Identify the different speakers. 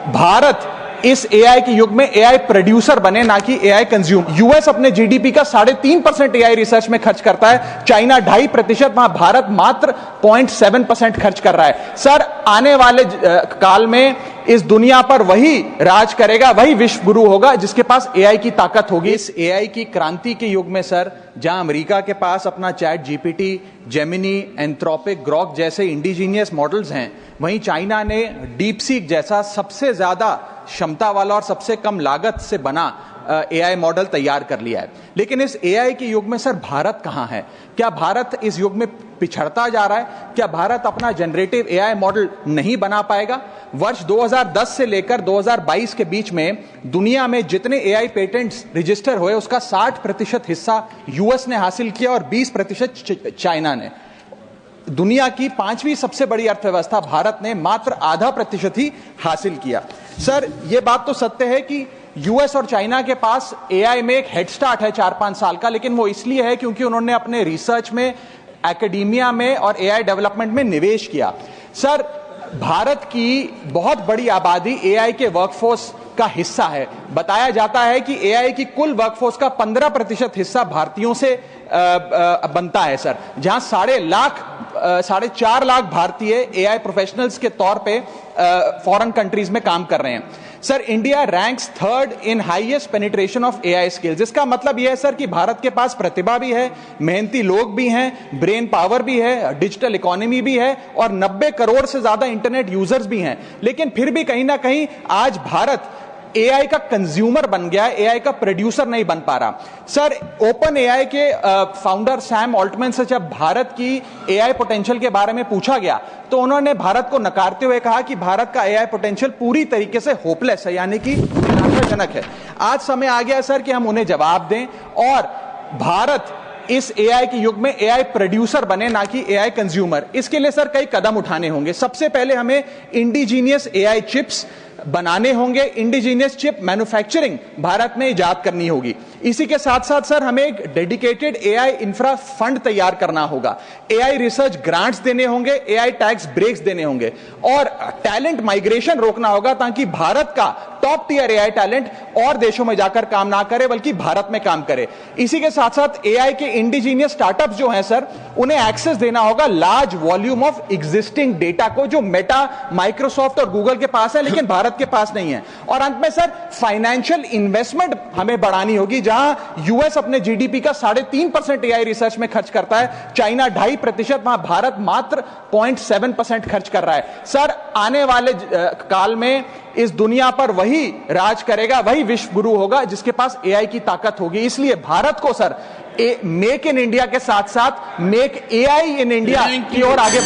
Speaker 1: भारत इस एआई के युग में एआई प्रोड्यूसर बने, ना कि एआई कंज्यूम। यूएस अपने जीडीपी का 3.5% एआई रिसर्च में खर्च करता है, चाइना 2.5%, वहां भारत मात्र 0.7% खर्च कर रहा है। सर, आने वाले काल में इस दुनिया पर वही राज करेगा, वही विश्व गुरु होगा जिसके पास एआई की ताकत होगी। इस एआई की क्रांति के युग में सर, जहां अमेरिका के पास अपना chat GPT, Gemini, Anthropic, Grok जैसे इंडिजीनियस मॉडल्स हैं, वहीं चाइना ने डीप सीक जैसा सबसे ज्यादा क्षमता वाला और सबसे कम लागत से बना एआई मॉडल तैयार कर लिया है। लेकिन इस एआई के युग में सर भारत कहां है? क्या भारत इस युग में पिछड़ता जा रहा है? क्या भारत अपना जनरेटिव एआई मॉडल नहीं बना पाएगा? वर्ष 2010 से लेकर 2022 के बीच में दुनिया में जितने एआई पेटेंट्स रजिस्टर हुए उसका 60% हिस्सा यूएस ने हासिल किया और 20% चाइना ने। दुनिया की 5वीं सबसे बड़ी अर्थव्यवस्था भारत ने मात्र 0.5% ही हासिल किया। सर, यह बात तो सत्य है कि यूएस और चाइना के पास एआई में एक हेड स्टार्ट है 4-5 साल का, लेकिन वो इसलिए है क्योंकि उन्होंने अपने रिसर्च में, एकेडमिया में और एआई डेवलपमेंट में निवेश किया। सर, भारत की बहुत बड़ी आबादी एआई के वर्कफोर्स का हिस्सा है। बताया जाता है कि एआई की कुल वर्कफोर्स का 15% हिस्सा भारतीयों से बनता है सर, जहां 4.5 लाख भारतीय एआई प्रोफेशनल्स के तौर पे फॉरेन कंट्रीज में काम कर रहे हैं। Sir, India ranks 3rd in highest penetration of AI skills. इसका मतलब यह है सर कि भारत के पास प्रतिभा भी है, मेहनती लोग भी हैं, ब्रेन पावर भी है, डिजिटल इकोनॉमी भी है और 90 करोड़ से ज्यादा इंटरनेट यूजर्स भी हैं। लेकिन फिर भी कहीं ना कहीं आज भारत एआई का कंज्यूमर बन गया है, एआई का प्रोड्यूसर नहीं बन पा रहा। सर, ओपन एआई के फाउंडर सैम ऑल्टमैन से जब भारत की एआई पोटेंशियल के बारे में पूछा गया तो उन्होंने भारत को नकारते हुए कहा कि भारत का एआई पोटेंशियल पूरी तरीके से होपलेस है, यानी कि निराशाजनक है। आज समय आ गया है सर कि हम उन्हें जवाब दें और भारत इस एआई के युग में एआई प्रोड्यूसर बने, ना कि एआई कंज्यूमर। इसके लिए सर कई कदम उठाने होंगे। सबसे पहले हमें इंडिजीनियस एआई चिप्स बनाने होंगे, इंडिजीनियस चिप मैन्युफैक्चरिंग भारत में इजाद करनी होगी। इसी के साथ साथ सर हमें एक डेडिकेटेड एआई इंफ्रा फंड तैयार करना होगा, एआई रिसर्च ग्रांट्स देने होंगे, एआई टैक्स ब्रेक्स देने होंगे और टैलेंट माइग्रेशन रोकना होगा ताकि भारत का टॉप टियर एआई टैलेंट और देशों में जाकर काम ना करे बल्कि भारत में काम करे। इसी के साथ साथ एआई के इंडिजीनियस स्टार्टअप्स जो हैं सर, उन्हें एक्सेस देना होगा large volume of existing data को, जो मेटा, माइक्रोसॉफ्ट और गूगल के पास है लेकिन भारत के पास नहीं है। और अंत में सर फाइनेंशियल इन्वेस्टमेंट हमें बढ़ानी होगी, जहां यूएस अपने जीडीपी का 3.5% एआई रिसर्च में खर्च करता है, चाइना 2.5%, वहां भारत मात्र 0.7% खर्च कर रहा है। सर, आने वाले काल में इस दुनिया पर वही राज करेगा, वही विश्व गुरु होगा जिसके पास एआई की ताकत होगी। इसलिए भारत को सर मेक इन इंडिया के साथ साथ मेक एआई इन इंडिया की ओर आगे